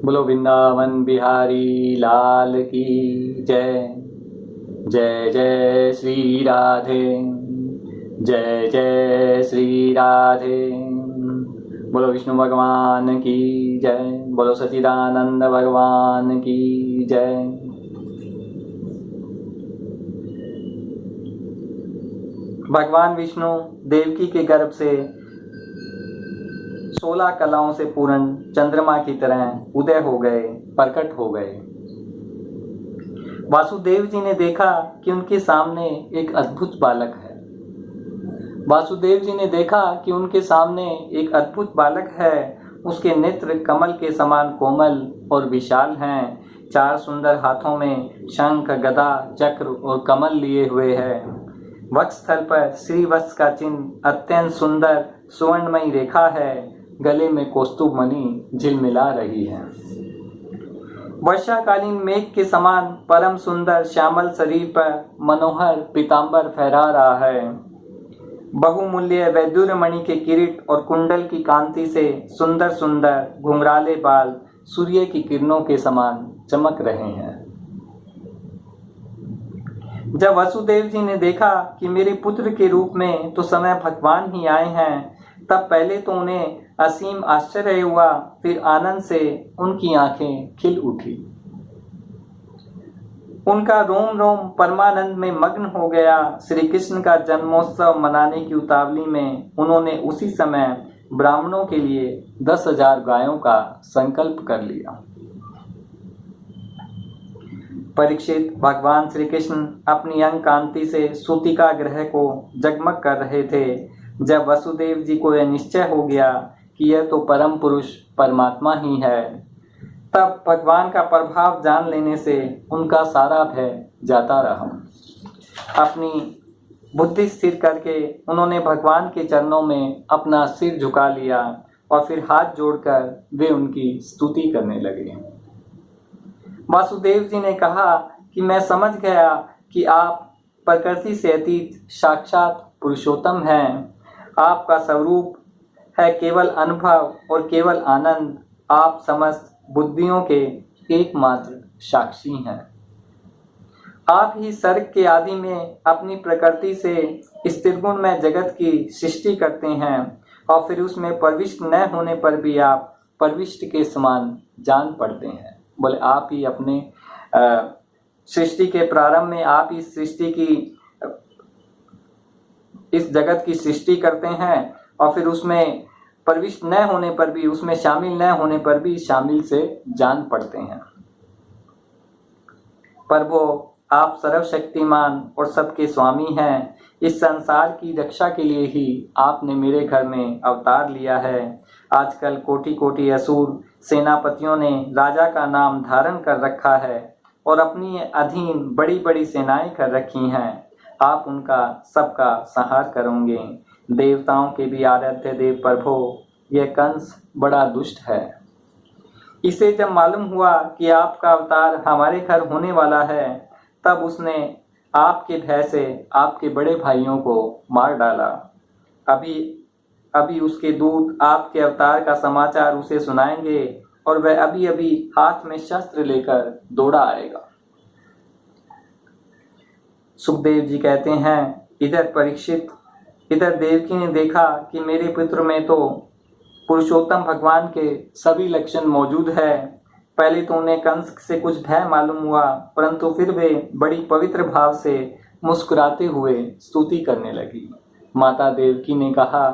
बोलो वृंदावन बिहारी लाल की जय। जय जय श्री राधे, जय जय श्री राधे। बोलो विष्णु भगवान की जय, बोलो सच्चिदानंद भगवान की जय। भगवान विष्णु देवकी के गर्भ से 16 कलाओं से पूर्ण चंद्रमा की तरह उदय हो गए, प्रकट हो गए। वासुदेव जी ने देखा कि उनके सामने एक अद्भुत बालक है। वासुदेव जी ने देखा कि उनके सामने एक अद्भुत बालक है। उसके नेत्र कमल के समान कोमल और विशाल हैं। 4 सुंदर हाथों में शंख, गदा, चक्र और कमल लिए हुए है। वक्षस्थल पर श्रीवत्स का चिन्ह अत्यंत सुंदर सुवर्णमयी रेखा है। गले में कौस्तुभ मणि झिलमिला रही है। वर्षाकालीन मेघ के समान परम सुंदर श्यामल शरीर पर मनोहर पीतांबर फहरा रहा है। बहुमूल्य वैदुर्य मणि के किरीट और कुंडल की कांति से सुंदर सुंदर घुंघराले बाल सूर्य की किरणों के समान चमक रहे हैं। जब वसुदेव जी ने देखा कि मेरे पुत्र के रूप में तो समय भगवान ही आए हैं, तब पहले तो उन्हें असीम आश्चर्य हुआ, फिर आनंद से उनकी आंखें खिल उठी। उनका रोम रोम परमानंद में मग्न हो गया। श्री कृष्ण का जन्मोत्सव मनाने की उतावली में उन्होंने उसी समय ब्राह्मणों के लिए 10,000 गायों का संकल्प कर लिया। परीक्षित, भगवान श्री कृष्ण अपनी अंग कांति से सूतिका ग्रह को जगमग कर रहे थे। जब वसुदेव जी को यह निश्चय हो गया कि यह तो परम पुरुष परमात्मा ही है, तब भगवान का प्रभाव जान लेने से उनका सारा भय जाता रहा। अपनी बुद्धि स्थिर करके उन्होंने भगवान के चरणों में अपना सिर झुका लिया और फिर हाथ जोड़कर वे उनकी स्तुति करने लगे। वासुदेव जी ने कहा कि मैं समझ गया कि आप प्रकृति से अतीत साक्षात पुरुषोत्तम हैं। आपका स्वरूप है केवल अनुभव और केवल आनंद। आप समस्त बुद्धियों के एकमात्र साक्षी हैं। आप ही सर्ग के आदि में अपनी प्रकृति से इस त्रिगुणमय जगत की सृष्टि करते हैं और फिर उसमें प्रविष्ट न होने पर भी आप प्रविष्ट के समान जान पड़ते हैं। बोले आप ही अपने सृष्टि के प्रारंभ में आप इस सृष्टि की इस जगत की सृष्टि करते हैं और फिर उसमें प्रविष्ट न होने पर भी, उसमें शामिल न होने पर भी शामिल से जान पड़ते हैं। प्रभु, आप सर्वशक्तिमान और सबके स्वामी हैं। इस संसार की रक्षा के लिए ही आपने मेरे घर में अवतार लिया है। आजकल कोटि कोटि असुर सेनापतियों ने राजा का नाम धारण कर रखा है और अपनी अधीन बड़ी बड़ी सेनाएं कर रखी हैं। आप उनका सबका संहार करोगे। देवताओं के भी आराध्य देव प्रभु, यह कंस बड़ा दुष्ट है। इसे जब मालूम हुआ कि आपका अवतार हमारे घर होने वाला है, तब उसने आपके भय से आपके बड़े भाइयों को मार डाला। अभी उसके दूत आपके अवतार का समाचार उसे सुनाएंगे और वह अभी अभी हाथ में शस्त्र लेकर दौड़ा आएगा। सुखदेव जी कहते हैं, इधर देवकी ने देखा कि मेरे पुत्र में तो पुरुषोत्तम भगवान के सभी लक्षण मौजूद है। पहले तो उन्हें कंस से कुछ भय मालूम हुआ, परंतु फिर वे बड़ी पवित्र भाव से मुस्कुराते हुए स्तुति करने लगी। माता देवकी ने कहा,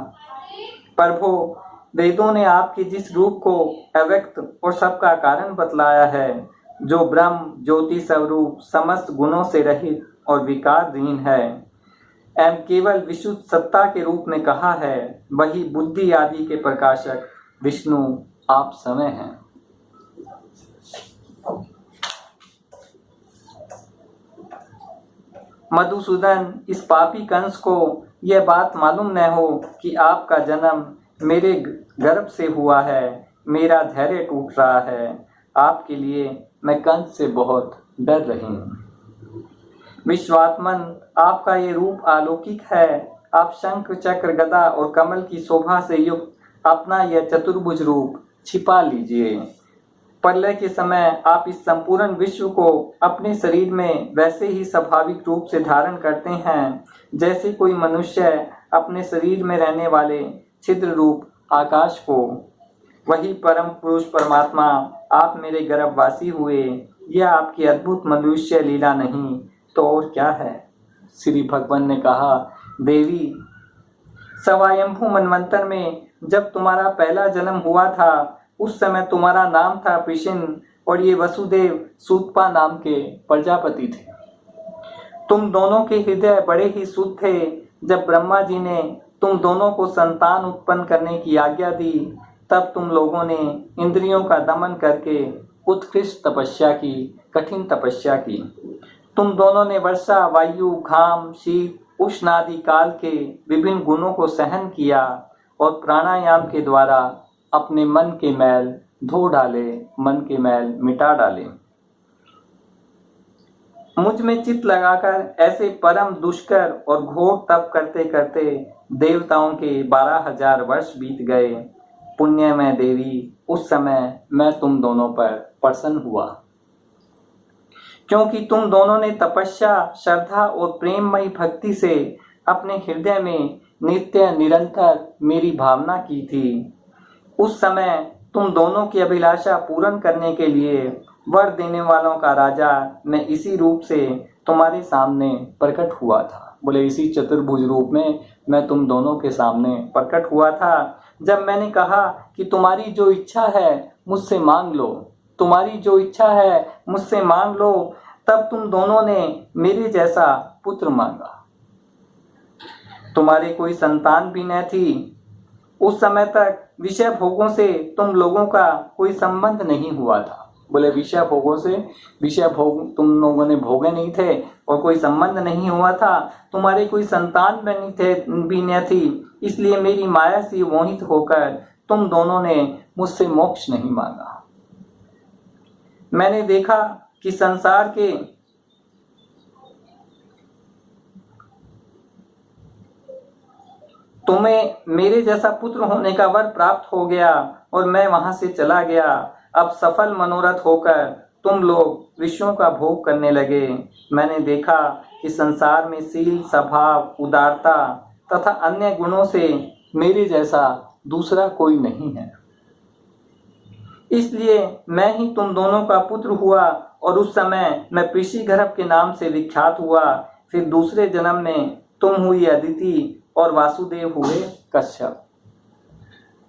प्रभु, वेदों ने आपके जिस रूप को अव्यक्त और सबका कारण बतलाया है, जो ब्रह्म ज्योति स्वरूप समस्त गुणों से रहित और विकारहीन है एवं केवल विशुद्ध सत्ता के रूप में कहा है, वही बुद्धि आदि के प्रकाशक विष्णु आप समय हैं। मधुसूदन, इस पापी कंस को यह बात मालूम न हो कि आपका जन्म मेरे गर्भ से हुआ है। मेरा धैर्य टूट रहा है। आपके लिए मैं कंस से बहुत डर रही हूँ। विश्वात्मन, आपका ये रूप अलौकिक है। आप शंख, चक्र, गदा और कमल की शोभा से युक्त अपना यह चतुर्भुज रूप छिपा लीजिए। प्रलय के समय आप इस संपूर्ण विश्व को अपने शरीर में वैसे ही स्वाभाविक रूप से धारण करते हैं जैसे कोई मनुष्य अपने शरीर में रहने वाले छिद्र रूप आकाश को। वही परम पुरुष परमात्मा आप मेरे गर्भवासी हुए। यह आपकी अद्भुत मनुष्य लीला नहीं तो और क्या है। श्री भगवान ने कहा, देवी, सवायंभू मनवंतर में जब तुम्हारा पहला जन्म हुआ था उस समय तुम्हारा नाम था प्रसिन्न और ये वसुदेव सूतपा नाम के प्रजापति थे। तुम दोनों के हृदय बड़े ही शुद्ध थे। जब ब्रह्मा जी ने तुम दोनों को संतान उत्पन्न करने की आज्ञा दी तब तुम लोगों ने इंद्रियों का दमन करके उत्कृष्ट तपस्या की, कठिन तपस्या की। तुम दोनों ने वर्षा, वायु, घाम, शीत, उष्ण आदि काल के विभिन्न गुणों को सहन किया और प्राणायाम के द्वारा अपने मन के मैल धो डाले, मन के मैल मिटा डाले। मुझ में चित्त लगाकर ऐसे परम दुष्कर और घोर तप करते करते देवताओं के 12,000 वर्ष बीत गए। पुण्यमय देवी, उस समय मैं तुम दोनों पर प्रसन्न हुआ क्योंकि तुम दोनों ने तपस्या, श्रद्धा और प्रेममयी भक्ति से अपने हृदय में नित्य निरंतर मेरी भावना की थी। उस समय तुम दोनों की अभिलाषा पूर्ण करने के लिए वर देने वालों का राजा मैं इसी रूप से तुम्हारे सामने प्रकट हुआ था। बोले, इसी चतुर्भुज रूप में मैं तुम दोनों के सामने प्रकट हुआ था। जब मैंने कहा कि तुम्हारी जो इच्छा है मुझसे मांग लो, तुम्हारी जो इच्छा है मुझसे मांग लो, तब तुम दोनों ने मेरे जैसा पुत्र मांगा। तुम्हारे कोई संतान भी न थी। उस समय तक विषय भोगों से तुम लोगों का कोई संबंध नहीं हुआ था। बोले, विषय भोगों से, विषय भोग तुम लोगों ने भोगे नहीं थे और कोई संबंध नहीं हुआ था। तुम्हारे कोई संतान भी न थी, इसलिए मेरी माया से मोहित होकर तुम दोनों ने मुझसे मोक्ष नहीं मांगा। मैंने देखा कि संसार के तुम्हें मेरे जैसा पुत्र होने का वर प्राप्त हो गया और मैं वहां से चला गया। अब सफल मनोरथ होकर तुम लोग विषयों का भोग करने लगे। मैंने देखा कि संसार में शील, स्वभाव, उदारता तथा अन्य गुणों से मेरे जैसा दूसरा कोई नहीं है। इसलिए मैं ही तुम दोनों का पुत्र हुआ और उस समय मैं पृषि गर्भ के नाम से विख्यात हुआ। फिर दूसरे जन्म में तुम हुई अदिति और वासुदेव हुए कश्यप।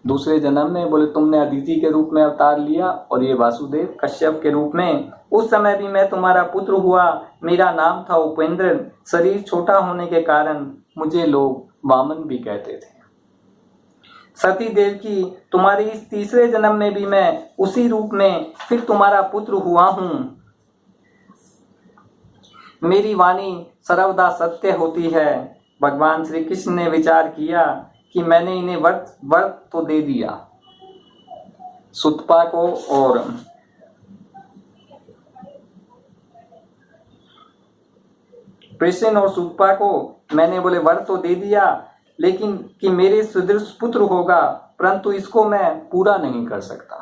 दूसरे जन्म में बोले तुमने अदिति के रूप में अवतार लिया और ये वासुदेव कश्यप के रूप में। उस समय भी मैं तुम्हारा पुत्र हुआ। मेरा नाम था उपेंद्र। शरीर छोटा होने के कारण मुझे लोग वामन भी कहते थे। सती देव की, तुम्हारे इस तीसरे जन्म में भी मैं उसी रूप में फिर तुम्हारा पुत्र हुआ हूँ। मेरी वाणी सर्वदा सत्य होती है। भगवान श्री कृष्ण ने विचार किया कि मैंने इन्हें वर्त तो दे दिया, सुतपा को और प्रसेन और सुतपा को मैंने बोले वर्त तो दे दिया, लेकिन कि मेरे सदृश पुत्र होगा, परंतु इसको मैं पूरा नहीं कर सकता।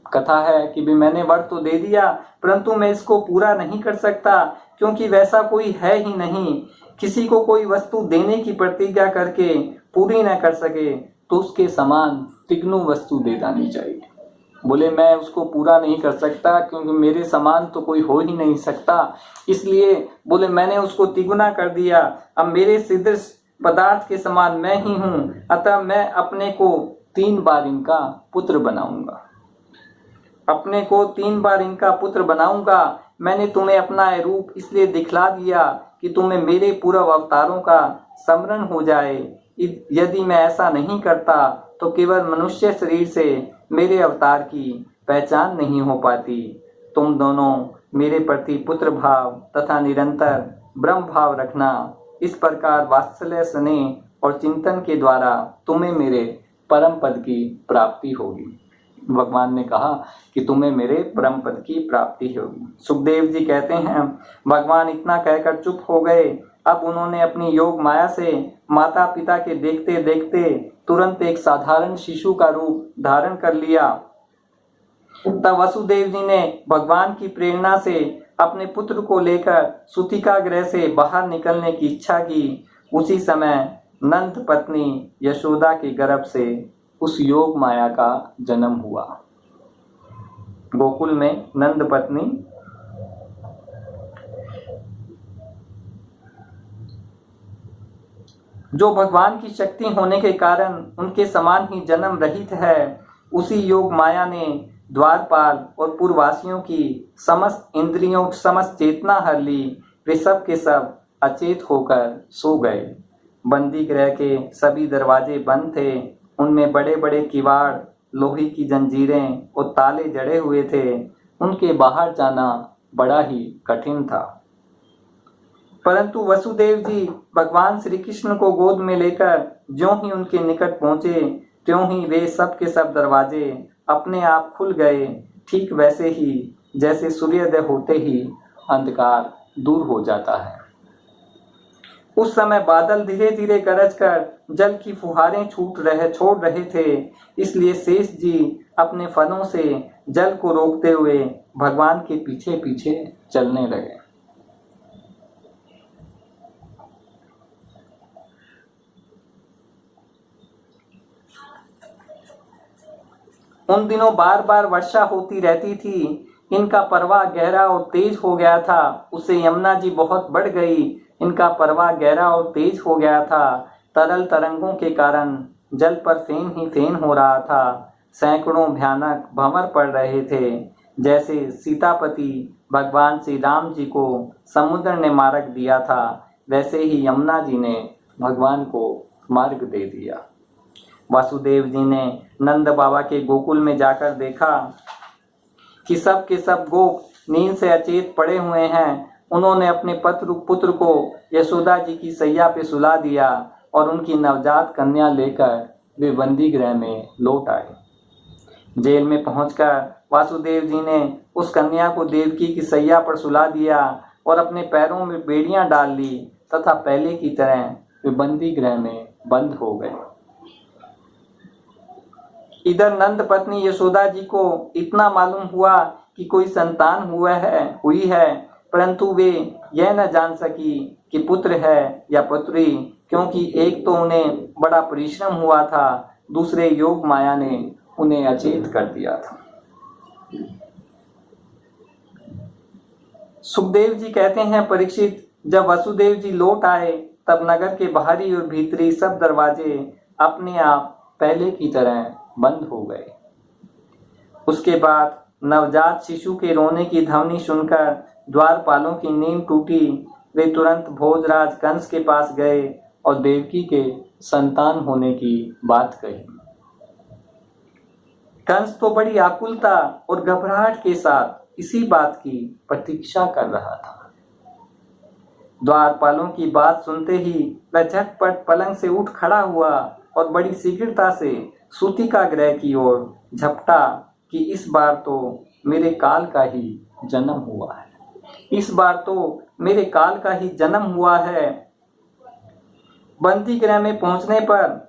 कथा है कि भी मैंने वर्त तो दे दिया परंतु मैं इसको पूरा नहीं कर सकता, क्योंकि वैसा कोई है ही नहीं। किसी को कोई वस्तु देने की प्रतिज्ञा करके पूरी न कर सके तो उसके समान तिगुनी वस्तु दे देनी चाहिए। बोले मैं उसको पूरा नहीं कर सकता क्योंकि मेरे समान तो कोई हो ही नहीं सकता, इसलिए बोले मैंने उसको तिगुना कर दिया। अब मेरे सदृश पदार्थ के समान मैं ही हूँ, अतः मैं अपने को 3 बार इनका पुत्र बनाऊंगा, अपने को 3 बार इनका पुत्र बनाऊंगा। मैंने तुम्हें अपना रूप इसलिए दिखला दिया कि तुम्हें मेरे पूर्व अवतारों का स्मरण हो जाए। यदि मैं ऐसा नहीं करता तो केवल मनुष्य शरीर से मेरे अवतार की पहचान नहीं हो पाती। तुम दोनों मेरे प्रति पुत्र भाव तथा निरंतर ब्रह्म भाव रखना। इस प्रकार वात्सल्य, स्नेह और चिंतन के द्वारा तुम्हें मेरे परम पद की प्राप्ति होगी। भगवान ने कहा कि तुम्हें मेरे परम पद की प्राप्ति होगी। सुखदेव जी कहते हैं, भगवान इतना कहकर चुप हो गए। अब उन्होंने अपनी योग माया से माता पिता के देखते देखते तुरंत एक साधारण शिशु का रूप धारण कर लिया। तब वसुदेव जी ने भगवान की प्रेरणा से अपने पुत्र को लेकर सूतिका गृह से बाहर निकलने की इच्छा की। उसी समय नंद पत्नी यशोदा के गर्भ से उस योग माया का जन्म हुआ। गोकुल में नंद पत्नी जो भगवान की शक्ति होने के कारण उनके समान ही जन्म रहित है, उसी योग माया ने द्वारपाल और पुरवासियों की समस्त इंद्रियों समस्त चेतना हर ली। वे सब के सब अचेत होकर सो गए। बंदी गृह के सभी दरवाजे बंद थे। उनमें बड़े बड़े किवाड़, लोहे की जंजीरें और ताले जड़े हुए थे। उनके बाहर जाना बड़ा ही कठिन था। परंतु वसुदेव जी भगवान श्री कृष्ण को गोद में लेकर ज्यों ही उनके निकट पहुंचे, त्यों ही वे सब के सब दरवाजे अपने आप खुल गए, ठीक वैसे ही जैसे सूर्योदय होते ही अंधकार दूर हो जाता है। उस समय बादल धीरे धीरे गरजकर जल की फुहारें छोड़ रहे थे। इसलिए शेष जी अपने फनों से जल को रोकते हुए भगवान के पीछे पीछे चलने लगे। उन दिनों बार बार वर्षा होती रहती थी। इनका प्रवाह गहरा और तेज हो गया था। उससे यमुना जी बहुत बढ़ गई। इनका प्रवाह गहरा और तेज हो गया था। तरल तरंगों के कारण जल पर फेन ही फेन हो रहा था। सैकड़ों भयानक भंवर पड़ रहे थे। जैसे सीतापति भगवान श्री राम जी को समुद्र ने मार्ग दिया था, वैसे ही यमुना जी ने भगवान को मार्ग दे दिया। वासुदेव जी ने नंद बाबा के गोकुल में जाकर देखा कि सब के सब गोप नींद से अचेत पड़े हुए हैं। उन्होंने अपने पुत्र को यशोदा जी की सैया पे सुला दिया और उनकी नवजात कन्या लेकर वे बंदी गृह में लौट आए। जेल में पहुंचकर वासुदेव जी ने उस कन्या को देवकी की सैया पर सुला दिया और अपने पैरों में बेड़ियां डाल ली तथा पहले की तरह वे बंदी गृह में बंद हो गए। इधर नंद पत्नी यशोदा जी को इतना मालूम हुआ कि कोई संतान हुई है, परंतु वे यह न जान सकी कि पुत्र है या पुत्री, क्योंकि एक तो उन्हें बड़ा परिश्रम हुआ था, दूसरे योग माया ने उन्हें अचेत कर दिया था। सुखदेव जी कहते हैं, परीक्षित, जब वसुदेव जी लौट आए तब नगर के बाहरी और भीतरी सब दरवाजे अपने आप पहले की तरह बंद हो गए। उसके बाद नवजात शिशु के रोने की ध्वनि सुनकर द्वारपालों की नींद टूटी। वे तुरंत भोजराज कंस के पास गए और देवकी के संतान होने की बात कही। कंस तो बड़ी आकुलता और घबराहट के साथ इसी बात की प्रतीक्षा कर रहा था। द्वारपालों की बात सुनते ही वह झटपट पलंग से उठ खड़ा हुआ और बड़ी शीघ्रता से सूतिका गृह की ओर झपटा कि इस बार तो मेरे काल का ही जन्म हुआ है। इस बार तो मेरे काल का ही जन्म हुआ है। बंदी गृह में पहुंचने पर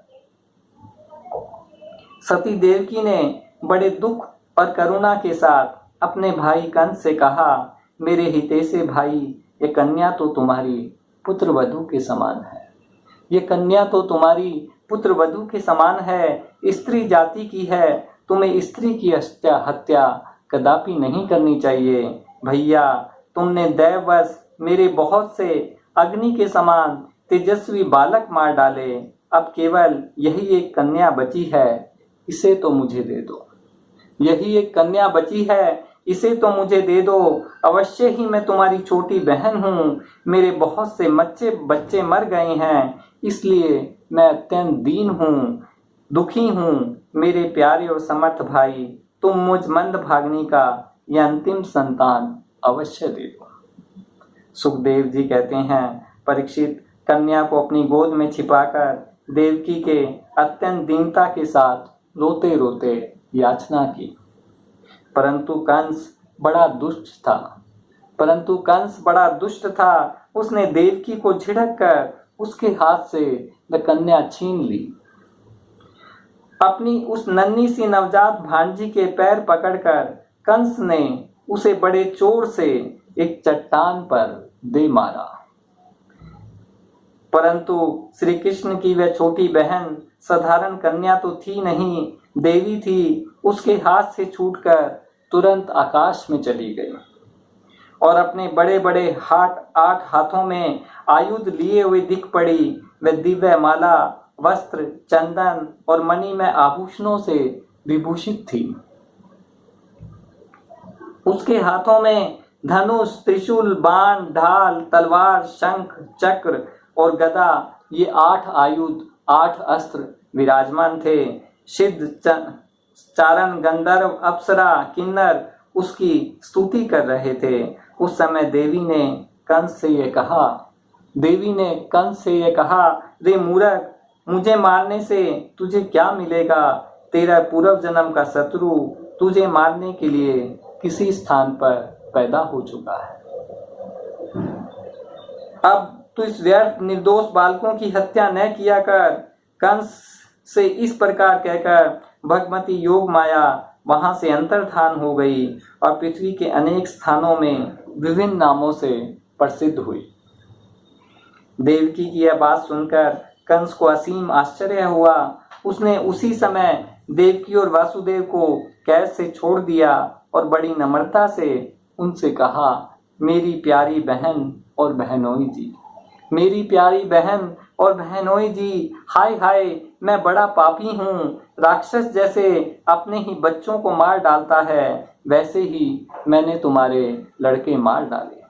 सती देवकी ने बड़े दुख और करुणा के साथ अपने भाई कंस से कहा, मेरे हितैषी भाई, ये कन्या तो तुम्हारी पुत्र वधू के समान है। ये कन्या तो तुम्हारी पुत्र वधू के समान है, स्त्री जाति की है। तुम्हें स्त्री की हत्या कदापि नहीं करनी चाहिए। भैया, तुमने दैववश मेरे बहुत से अग्नि के समान तेजस्वी बालक मार डाले। अब केवल यही एक कन्या बची है, इसे तो मुझे दे दो। यही एक कन्या बची है, इसे तो मुझे दे दो। अवश्य ही मैं तुम्हारी छोटी बहन हूँ। मेरे बहुत से बच्चे मर गए हैं, इसलिए मैं अत्यंत दीन हूँ, दुखी हूँ। मेरे प्यारे और समर्थ भाई, तुम मुझ मंदभागिनी का यह अंतिम संतान अवश्य दे दो। सुखदेव जी कहते हैं, परीक्षित, कन्या को अपनी गोद में छिपाकर देवकी के अत्यंत दीनता के साथ रोते रोते याचना की। परंतु कंस बड़ा दुष्ट था। उसने देवकी को झिड़क कर उसके हाथ से वह कन्या छीन ली। अपनी उस नन्ही सी नवजात भांजी के पैर पकड़कर कंस ने उसे बड़े जोर से एक चट्टान पर दे मारा। परंतु श्री कृष्ण की वह छोटी बहन साधारण कन्या तो थी नहीं, देवी थी। उसके हाथ से छूटकर तुरंत आकाश में चली गई और अपने बड़े बड़े 8 हाथों में आयुध लिए हुए दिख पड़ी। वह दिव्य माला, वस्त्र, चंदन और मणिमय आभूषणों से विभूषित थी। उसके हाथों में धनुष, त्रिशूल, बाण, ढाल, तलवार, शंख, चक्र और गदा, ये 8 आयुध, 8 अस्त्र विराजमान थे। सिद्ध, चारण, गंधर्व, अप्सरा, किन्नर उसकी स्तुति कर रहे थे। उस समय देवी ने कंस से ये कहा, रे मूर्ख, मुझे मारने से तुझे क्या मिलेगा? तेरा पूर्व जन्म का शत्रु तुझे मारने के लिए किसी स्थान पर पैदा हो चुका है। अब तू इस व्यर्थ निर्दोष बालकों की हत्या न किया कर। कंस से इस प्रकार कहकर भगवती योग माया वहां से अंतर्धान हो गई और पृथ्वी के अनेक स्थानों में विभिन्न नामों से प्रसिद्ध हुई। देवकी की यह बात सुनकर कंस को असीम आश्चर्य हुआ। उसने उसी समय देवकी और वासुदेव को कैद से छोड़ दिया और बड़ी नम्रता से उनसे कहा, मेरी प्यारी बहन और बहनोई जी, मेरी प्यारी बहन और बहनोई जी, हाय हाय, मैं बड़ा पापी हूँ। राक्षस जैसे अपने ही बच्चों को मार डालता है, वैसे ही मैंने तुम्हारे लड़के मार डाले।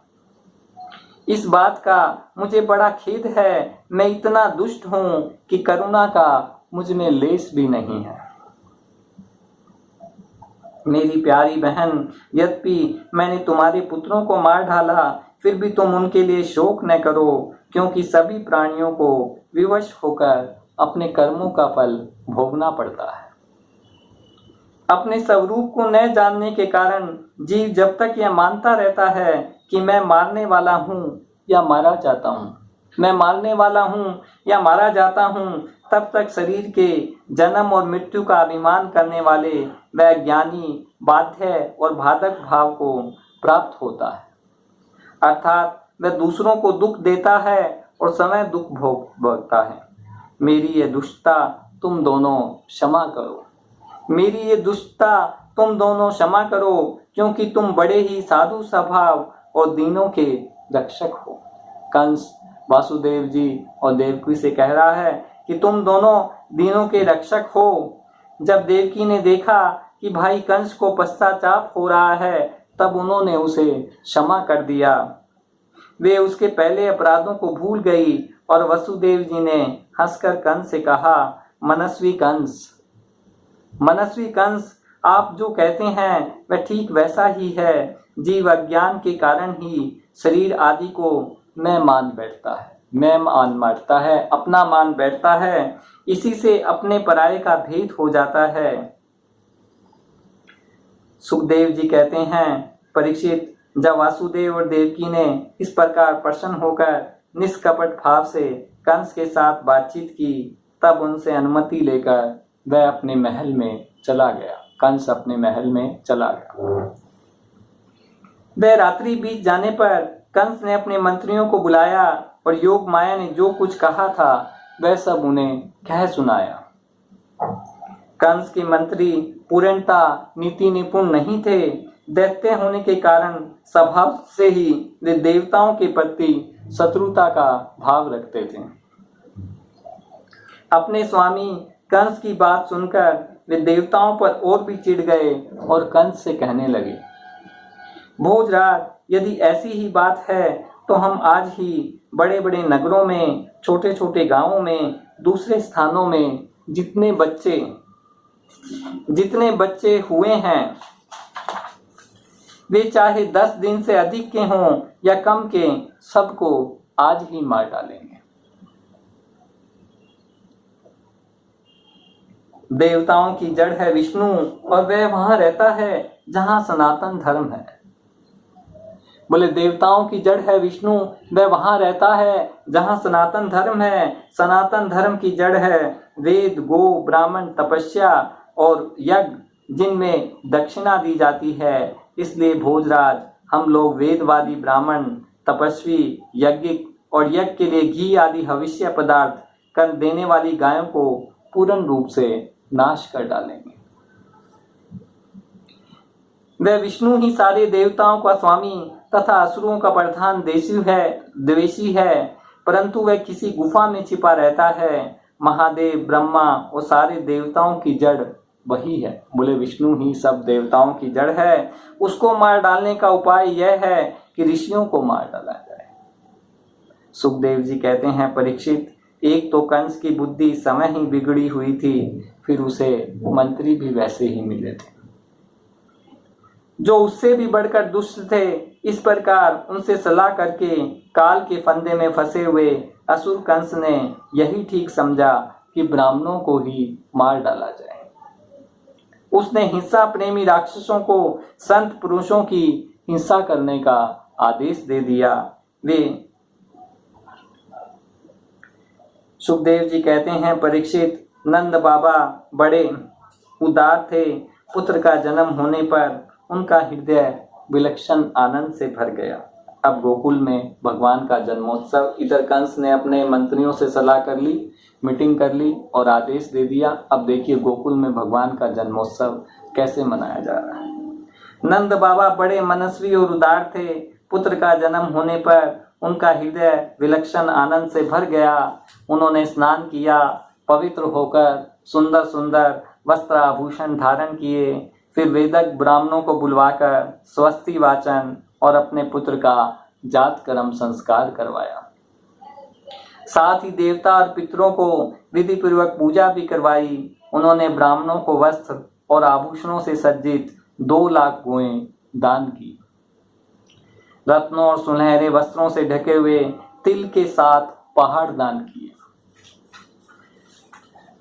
इस बात का मुझे बड़ा खेद है। मैं इतना दुष्ट हूँ कि करुणा का मुझ में लेस भी नहीं है। मेरी प्यारी बहन, यद्यपि मैंने तुम्हारे पुत्रों को मार डाला, फिर भी तुम उनके लिए शोक न करो, क्योंकि सभी प्राणियों को विवश होकर अपने कर्मों का फल भोगना पड़ता है। अपने स्वरूप को न जानने के कारण जीव जब तक यह मानता रहता है कि मैं मारने वाला हूँ या मारा जाता हूँ, मैं मारने वाला हूँ या मारा जाता हूँ, तब तक शरीर के जन्म और मृत्यु का अभिमान करने वाले वह ज्ञानी बाध्य और बाधक भाव को प्राप्त होता है। अर्थात वह दूसरों को दुख देता है और समय दुख भोगता है। मेरी ये दुष्टता तुम दोनों क्षमा करो, मेरी ये दुष्टता तुम दोनों क्षमा करो, क्योंकि तुम बड़े ही साधु स्वभाव और दीनों के रक्षक हो। कंस वासुदेव जी और देवकी से कह रहा है कि तुम दोनों दीनों के रक्षक हो। जब देवकी ने देखा कि भाई कंस को पश्चाताप हो रहा है, तब उन्होंने उसे क्षमा कर दिया। वे उसके पहले अपराधों को भूल गई और वसुदेव जी ने हंसकर कंस से कहा, मनस्वी कंस, आप जो कहते हैं वह ठीक वैसा ही है। जीव अज्ञान के कारण ही शरीर आदि को मैं मान बैठता है, अपना मान बैठता है। इसी से अपने पराये का भेद हो जाता है। सुखदेव जी कहते हैं, परीक्षित, जब वासुदेव और देवकी ने इस प्रकार प्रसन्न होकर निष्कपट भाव से कंस के साथ बातचीत की, तब उनसे अनुमति लेकर वह अपने महल में चला गया। कंस अपने महल में चला गया। वह रात्रि बीत जाने पर कंस ने अपने मंत्रियों को बुलाया और योग माया ने जो कुछ कहा था वह सब उन्हें कह सुनाया। कंस के मंत्री पूर्णतः नीति निपुण नहीं थे। दैत्य होने के कारण स्वभाव से ही वे देवताओं के प्रति शत्रुता का भाव रखते थे। अपने स्वामी कंस की बात सुनकर वे देवताओं पर और भी चिढ़ गए और कंस से कहने लगे, भोजराज, यदि ऐसी ही बात है तो हम आज ही बड़े बड़े नगरों में, छोटे छोटे गांवों में, दूसरे स्थानों में जितने बच्चे हुए हैं, वे चाहे 10 दिन से अधिक के हों या कम के, सबको आज ही मार डालेंगे। देवताओं की जड़ है विष्णु और वह वहां रहता है जहां सनातन धर्म है। बोले देवताओं की जड़ है विष्णु, वह वहां रहता है जहां सनातन धर्म है। सनातन धर्म की जड़ है वेद, गो, ब्राह्मण, तपस्या और यज्ञ, जिनमें दक्षिणा दी जाती है। इसलिए भोजराज, हम लोग वेदवादी ब्राह्मण, तपस्वी, यज्ञिक और यज्ञ के लिए घी आदि हविष्य पदार्थ कर देने वाली गायों को पूर्ण रूप से नाश कर डालेंगे। वह विष्णु ही सारे देवताओं का स्वामी तथा असुरों का प्रधान द्वेषी है, परंतु वह किसी गुफा में छिपा रहता है। महादेव, ब्रह्मा और सारे देवताओं की जड़ वही है। बोले विष्णु ही सब देवताओं की जड़ है। उसको मार डालने का उपाय यह है कि ऋषियों को मार डाला जाए। सुखदेव जी कहते हैं, परीक्षित, एक तो कंस की बुद्धि समय ही बिगड़ी हुई थी, फिर उसे मंत्री भी वैसे ही मिले थे जो उससे भी बढ़कर दुष्ट थे। इस प्रकार उनसे सलाह करके काल के फंदे में फंसे हुए असुर कंस ने यही ठीक समझा कि ब्राह्मणों को ही मार डाला जाए। उसने हिंसा प्रेमी राक्षसों को संत पुरुषों की हिंसा करने का आदेश दे दिया। वे सुखदेव जी कहते हैं, परीक्षित, नंद बाबा बड़े उदार थे। पुत्र का जन्म होने पर उनका हृदय विलक्षण आनंद से भर गया। अब गोकुल में भगवान का जन्मोत्सव, इधर कंस ने अपने मंत्रियों से सलाह कर ली, मीटिंग कर ली और आदेश दे दिया। अब देखिए गोकुल में भगवान का जन्मोत्सव कैसे मनाया जा रहा है। नंद बाबा बड़े मनस्वी और उदार थे। पुत्र का जन्म होने पर उनका हृदय विलक्षण आनंद से भर गया। उन्होंने स्नान किया, पवित्र होकर सुंदर सुंदर वस्त्र आभूषण धारण किए। फिर वेदक ब्राह्मणों को बुलवाकर स्वस्ति वाचन और अपने पुत्र का जात कर्म संस्कार करवाया। साथ ही देवता और पितरों को विधि पूर्वक पूजा भी करवाई। उन्होंने ब्राह्मणों को वस्त्र और आभूषणों से सज्जित 2 लाख गौएं दान की। रत्नों और सुनहरे वस्त्रों से ढके हुए तिल के 7 पहाड़ दान किए।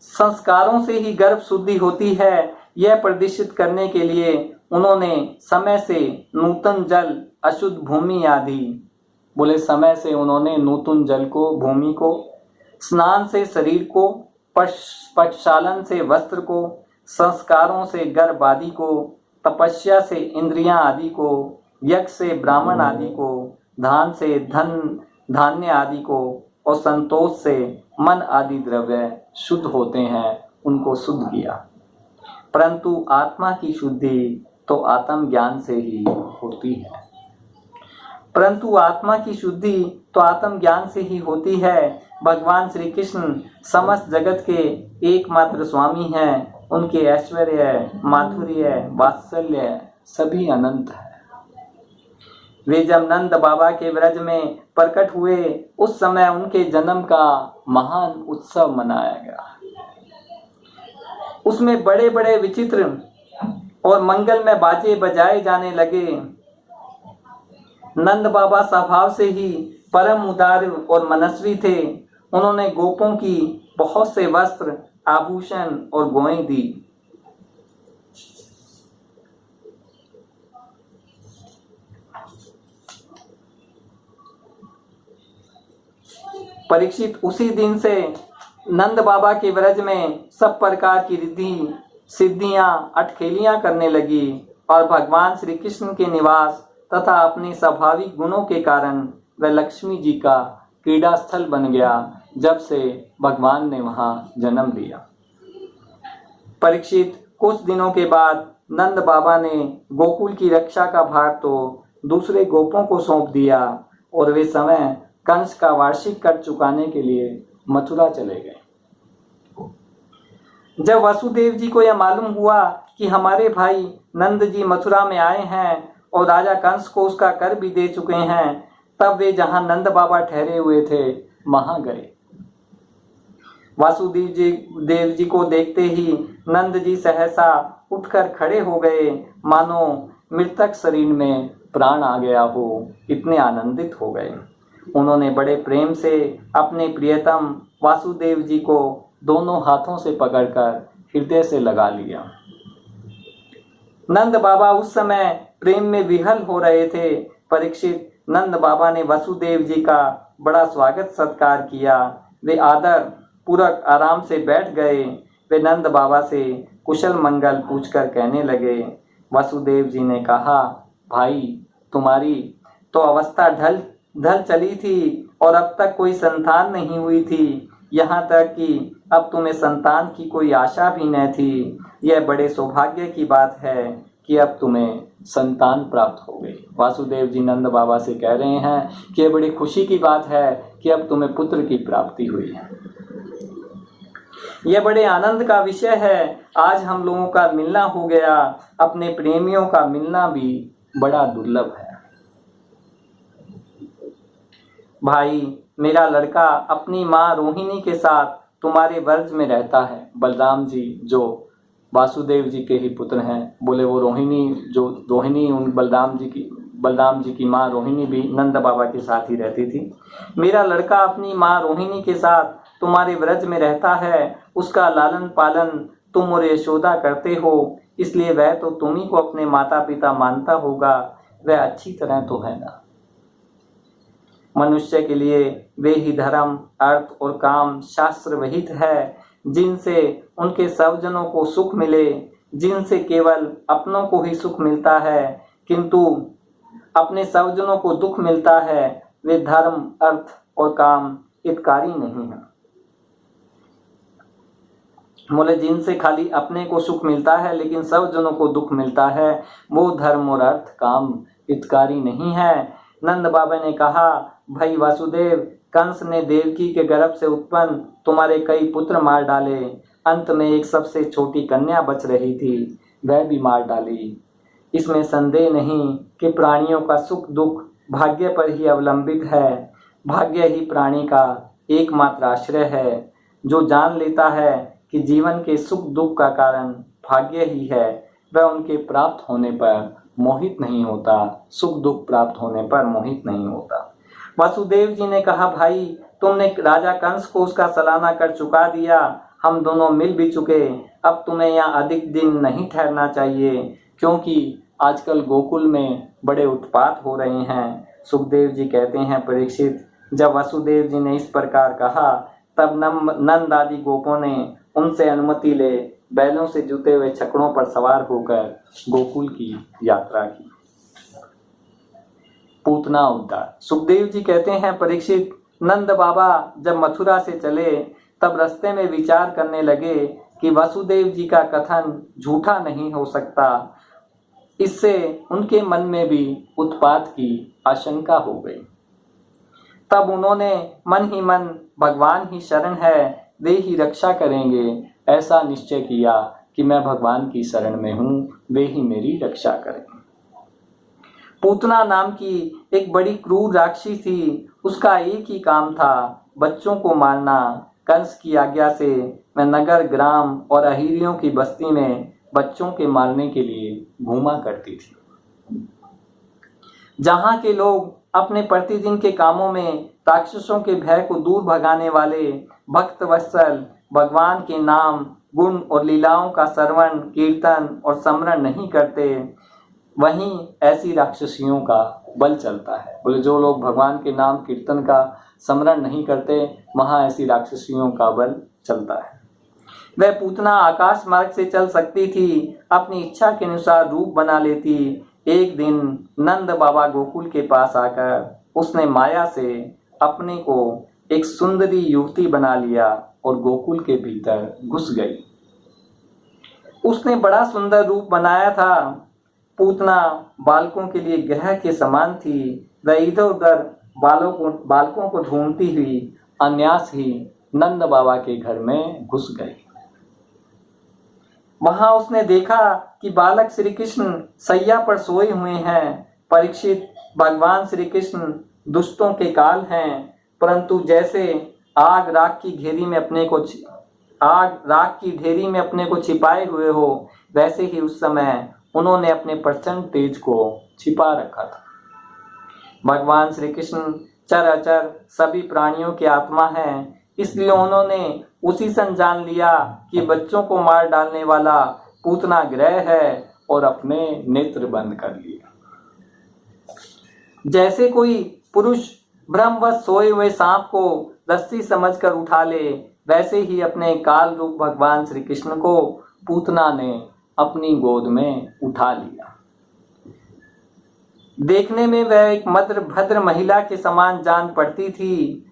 संस्कारों से ही गर्भ शुद्धि होती है, यह प्रदर्शित करने के लिए उन्होंने समय से नूतन जल, अशुद्ध भूमि आदि, बोले समय से उन्होंने नूतन जल को, भूमि को, स्नान से शरीर को, प्रक्षालन से वस्त्र को, संस्कारों से गर्भ आदि को, तपस्या से इंद्रियां आदि को, यज्ञ से ब्राह्मण आदि को, दान से धान्य आदि को और संतोष से मन आदि द्रव्य शुद्ध होते हैं, उनको शुद्ध किया। परंतु आत्मा की शुद्धि तो आत्म ज्ञान से ही होती है। भगवान श्री कृष्ण समस्त जगत के एकमात्र स्वामी हैं। उनके ऐश्वर्य, माधुर्य, वात्सल्य सभी अनंत है। वे जब नंद बाबा के व्रज में प्रकट हुए, उस समय उनके जन्म का महान उत्सव मनाया गया। उसमें बड़े बड़े विचित्र और मंगलमय बाजे बजाए जाने लगे। नंद बाबा स्वभाव से ही परम उदार और मनस्वी थे। उन्होंने गोपों की बहुत से वस्त्र, आभूषण और गौएं दी। परीक्षित, उसी दिन से नंद बाबा के व्रज में सब प्रकार की रिद्धि सिद्धियां, अटखेलियां करने लगी और भगवान श्री कृष्ण के निवास तथा अपने स्वाभाविक गुणों के कारण वह लक्ष्मी जी का क्रीड़ा स्थल बन गया, जब से भगवान ने वहां जन्म लिया। परीक्षित, कुछ दिनों के बाद नंद बाबा ने गोकुल की रक्षा का भार तो दूसरे गोपों को सौंप दिया और वे समय कंस का वार्षिक कर चुकाने के लिए मथुरा चले गए। जब वसुदेव जी को यह मालूम हुआ कि हमारे भाई नंद जी मथुरा में आए हैं और राजा कंस को उसका कर भी दे चुके हैं, तब वे जहां नंद बाबा ठहरे हुए थे वहां गए। वासुदेव जी को देखते ही नंद जी सहसा उठकर खड़े हो गए, मानो मृतक शरीर में प्राण आ गया हो, इतने आनंदित हो गए। उन्होंने बड़े प्रेम से अपने प्रियतम वासुदेव जी को दोनों हाथों से पकड़कर हृदय से लगा लिया। नंद बाबा उस समय प्रेम में विह्वल हो रहे थे, परीक्षित, नंद बाबा ने वसुदेव जी का बड़ा स्वागत सत्कार किया। वे आदर पूर्वक आराम से बैठ गए। वे नंद बाबा से कुशल मंगल पूछकर कहने लगे। वसुदेव जी ने कहा, भाई, तुम्हारी तो अवस्था ढल चली थी और अब तक कोई संतान नहीं हुई थी, यहाँ तक कि अब तुम्हें संतान की कोई आशा भी न थी। यह बड़े सौभाग्य की बात है कि अब तुम्हें संतान प्राप्त हो गई। वासुदेव जी नंद बाबा से कह रहे हैं कि यह बड़ी खुशी की बात है कि अब तुम्हें पुत्र की प्राप्ति हुई है। यह बड़े आनंद का विषय है। आज हम लोगों का मिलना हो गया। अपने प्रेमियों का मिलना भी बड़ा दुर्लभ है। भाई, मेरा लड़का अपनी माँ रोहिणी के साथ तुम्हारे वर्ज में रहता है। बलराम जी, जो वासुदेव जी के ही पुत्र हैं, बोले वो रोहिणी उन बलराम जी की माँ रोहिणी भी नंद बाबा के साथ ही रहती थी। मेरा लड़का अपनी माँ रोहिणी के साथ तुम्हारे व्रज में रहता है। उसका लालन पालन तुम और यशोदा करते हो, इसलिए वह तो तुम ही को अपने माता पिता मानता होगा। वह अच्छी तरह तो है ना। मनुष्य के लिए वे ही धर्म, अर्थ और काम शास्त्र विहित है, जिनसे उनके स्वजनों को सुख मिले, जिनसे केवल अपनों को ही सुख मिलता है किंतु अपने स्वजनों को दुख मिलता है। वे धर्म, अर्थ और काम हितकारी नहीं है। बोले जिनसे खाली अपने को सुख मिलता है लेकिन स्वजनों को दुख मिलता है, वो धर्म और अर्थ काम हितकारी नहीं है। नंद बाबा ने कहा, भाई वासुदेव, कंस ने देवकी के गर्भ से उत्पन्न तुम्हारे कई पुत्र मार डाले। अंत में एक सबसे छोटी कन्या बच रही थी, वह भी मार डाली। इसमें संदेह नहीं कि प्राणियों का सुख दुख भाग्य पर ही अवलंबित है। भाग्य ही प्राणी का एकमात्र आश्रय है। जो जान लेता है कि जीवन के सुख दुख का कारण भाग्य ही है, वह उनके प्राप्त होने पर मोहित नहीं होता, सुख दुख प्राप्त होने पर मोहित नहीं होता। वासुदेव जी ने कहा, भाई, तुमने राजा कंस को उसका सालाना कर चुका दिया। हम दोनों मिल भी चुके। अब तुम्हें यहाँ अधिक दिन नहीं ठहरना चाहिए, क्योंकि आजकल गोकुल में बड़े उत्पात हो रहे हैं। सुखदेव जी कहते हैं, परीक्षित, जब वसुदेव जी ने इस प्रकार कहा, तब नंद आदि गोपों ने उनसे अनुमति ले बैलों से जुते हुए छकड़ों पर सवार होकर गोकुल की यात्रा की। पूतना उद्धार। सुखदेव जी कहते हैं, परीक्षित, नंद बाबा जब मथुरा से चले तब रास्ते में विचार करने लगे कि वसुदेव जी का कथन झूठा नहीं हो सकता। इससे उनके मन में भी उत्पात की आशंका हो गई। तब उन्होंने मन ही मन भगवान ही शरण है, वे ही रक्षा करेंगे, ऐसा निश्चय किया कि मैं भगवान की शरण में हूँ, वे ही मेरी रक्षा करेंगे। पूतना नाम की एक बड़ी क्रूर राक्षसी थी। उसका एक ही काम था, बच्चों को मारना। कंस की आज्ञा से मैं नगर, ग्राम और अहीरियों की बस्ती में बच्चों के मारने के लिए घूमा करती थी। जहाँ के लोग अपने प्रतिदिन के कामों में राक्षसों के भय को दूर भगाने वाले भक्त वत्सल भगवान के नाम, गुण और लीलाओं का श्रवण, कीर्तन और स्मरण नहीं करते, वहीं ऐसी राक्षसियों का बल चलता है। बोले जो लोग भगवान के नाम कीर्तन का स्मरण नहीं करते, वहाँ ऐसी राक्षसियों का बल चलता है। वह पूतना आकाश मार्ग से चल सकती थी, अपनी इच्छा के अनुसार रूप बना लेती। एक दिन नंद बाबा गोकुल के पास आकर उसने माया से अपने को एक सुंदरी युवती बना लिया और गोकुल के भीतर घुस गई। उसने बड़ा सुंदर रूप बनाया था। पूतना बालकों के लिए ग्रह के समान थी। वह इधर उधर बालकों को ढूंढती हुई अनायास ही नंद बाबा के घर में घुस गई। वहां उसने देखा कि बालक श्री कृष्ण सैया पर सोए हुए हैं। परीक्षित, भगवान श्री कृष्ण दुष्टों के काल हैं, परंतु जैसे आग राख की ढेरी में अपने को छिपाए हुए हो, वैसे ही उस समय उन्होंने अपने प्रचंड तेज को छिपा रखा था। भगवान श्री कृष्ण चराचर सभी प्राणियों की आत्मा हैं, इसलिए उन्होंने उसी सन जान लिया कि बच्चों को मार डालने वाला पूतना ग्रह है और अपने नेत्र बंद कर लिए। जैसे कोई पुरुष ब्रह्मवश सोए हुए सांप को रस्सी समझकर उठा ले, वैसे ही अपने काल रूप भगवान श्री कृष्ण को पूतना ने अपनी गोद में उठा लिया। देखने में वह एक मद्र भद्र महिला के समान जान पड़ती थी।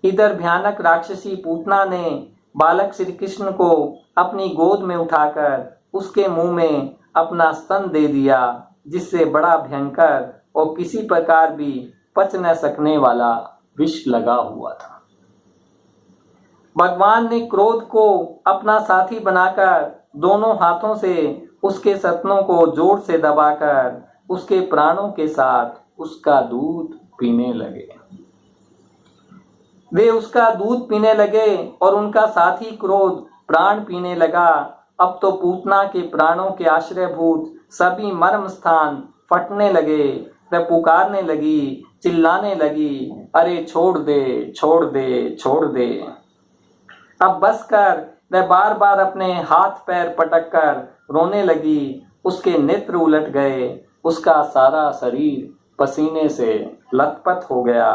इधर भयानक राक्षसी पूतना ने बालक श्री कृष्ण को अपनी गोद में उठाकर उसके मुंह में अपना स्तन दे दिया, जिससे बड़ा भयंकर और किसी प्रकार भी पच न सकने वाला विष लगा हुआ था। भगवान ने क्रोध को अपना साथी बनाकर दोनों हाथों से उसके सतनों को जोर से दबाकर उसके प्राणों के साथ उसका दूध पीने लगे। वे उसका दूध पीने लगे और उनका साथी क्रोध प्राण पीने लगा। अब तो पूतना के प्राणों के आश्रयभूत सभी मर्म स्थान फटने लगे। वह पुकारने लगी, चिल्लाने लगी, अरे छोड़ दे, छोड़ दे, छोड़ दे। अब बस कर। वह बार बार अपने हाथ पैर पटक कर रोने लगी। उसके नेत्र उलट गए, उसका सारा शरीर पसीने से लथपथ हो गया।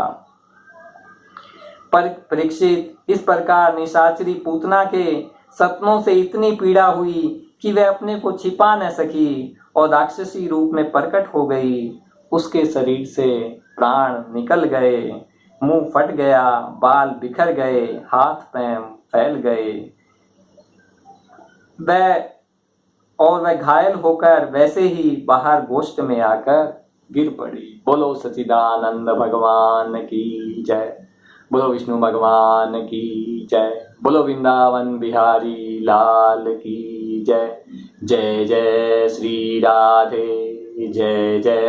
पर परीक्षित, इस प्रकार निशाचरी पूतना के सपनों से इतनी पीड़ा हुई कि वह अपने को छिपा न सकी और राक्षसी रूप में प्रकट हो गई। उसके शरीर से प्राण निकल गए, मुंह फट गया, बाल बिखर गए, हाथ पैर फैल गए। वह घायल होकर वैसे ही बाहर गोष्ठ में आकर गिर पड़ी। बोलो सच्चिदानंद भगवान की जय, बोलो विष्णु भगवान की जय, बोलो वृंदावन बिहारी लाल की जय। जय जय श्री राधे, जय जय।